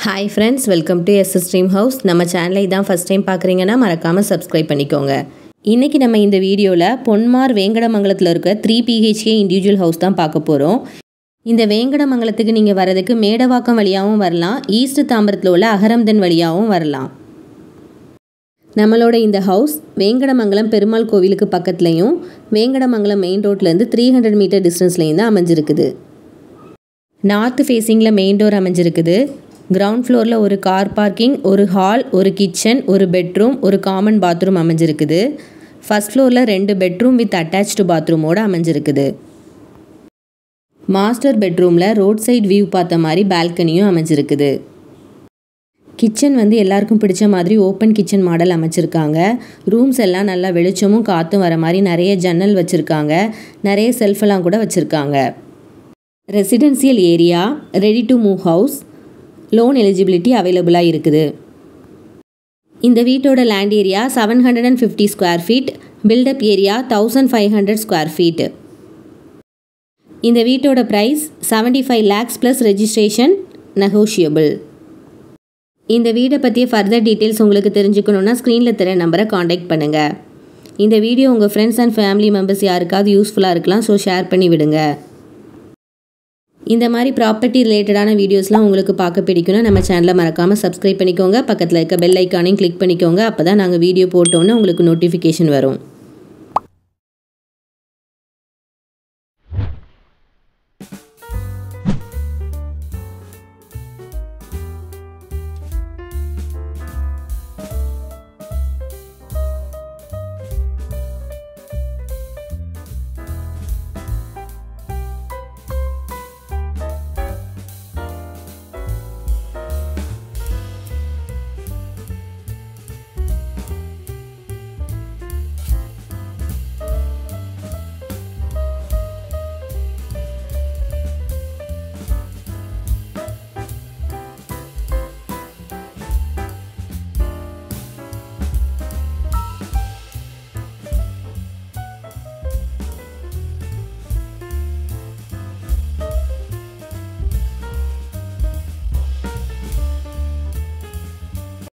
Hi friends, welcome to SS Dream House. நம்ம சேனலை இதான் ஃபஸ்ட் டைம் பார்க்குறீங்கன்னா மறக்காமல் சப்ஸ்கிரைப் பண்ணிக்கோங்க. இன்றைக்கி நம்ம இந்த வீடியோவில் பொன்மார் வேங்கடமங்கலத்தில் இருக்க 3 BHK இண்டிவிஜுவல் ஹவுஸ் தான் பார்க்க போகிறோம். இந்த வேங்கடமங்கலத்துக்கு நீங்கள் வரதுக்கு மேடவாக்கம் வழியாகவும் வரலாம், ஈஸ்ட் தாம்பரத்தில் உள்ள அகரம்தன் வழியாகவும் வரலாம். நம்மளோட இந்த ஹவுஸ் வேங்கடமங்கலம் பெருமாள் கோவிலுக்கு பக்கத்துலேயும் வேங்கடமங்கலம் மெயின் ரோட்லேருந்து 300 மீட்டர் டிஸ்டன்ஸ்லேயும் தான் அமைஞ்சிருக்குது. நார்த் ஃபேஸிங்கில் மெயின் டோர் அமைஞ்சிருக்குது. கிரவுண்ட் ஃப்ளோரில் ஒரு கார் பார்க்கிங், ஒரு ஹால், ஒரு கிச்சன், ஒரு பெட்ரூம், ஒரு காமன் பாத்ரூம் அமைஞ்சிருக்குது. ஃபர்ஸ்ட் ஃப்ளோரில் 2 பெட்ரூம் வித் அட்டாச்டு பாத்ரூமோடு அமைஞ்சிருக்குது. மாஸ்டர் பெட்ரூமில் ரோட் சைட் வியூ பார்த்த மாதிரி பால்கனியும் அமைஞ்சிருக்குது. கிச்சன் எல்லாருக்கும் பிடிச்ச மாதிரி ஓப்பன் கிச்சன் மாடல் அமைச்சிருக்காங்க. ரூம்ஸ் எல்லாம் நல்லா வெளிச்சமும் காற்றும் வர மாதிரி நிறைய ஜன்னல் வச்சுருக்காங்க. நிறைய செல்ஃபெல்லாம் கூட வச்சுருக்காங்க. Residential area, ready to move house, loan eligibility அவைலபிளாக இருக்குது. இந்த வீட்டோட land area 750 square feet, built up area 1500 square feet. இந்த வீட்டோட price 75 lakhs plus registration negotiable. இந்த வீடை பற்றிய ஃபர்தர் டீட்டெயில்ஸ் உங்களுக்கு தெரிஞ்சுக்கணுன்னா ஸ்க்ரீனில் தர நம்பரை காண்டாக்ட் பண்ணுங்கள். இந்த வீடியோ உங்கள் ஃப்ரெண்ட்ஸ் அண்ட் ஃபேமிலி மெம்பர்ஸ் யாருக்காவது யூஸ்ஃபுல்லாக இருக்கலாம், ஸோ ஷேர் பண்ணி விடுங்க. இந்த மாதிரி ப்ராப்பர்ட்டி ரிலேட்டடான வீடியோஸ்லாம் உங்களுக்கு பார்க்க பிடிக்கும்னா நம்ம சேனலை மறக்காமல் சப்ஸ்கிரைப் பண்ணிக்கோங்க. பக்கத்தில் இருக்க பெல் ஐக்கானையும் கிளிக் பண்ணிக்கோங்க. அப்போ தான் நாங்கள் வீடியோ போட்டோன்னே உங்களுக்கு நோட்டிஃபிகேஷன் வரும்.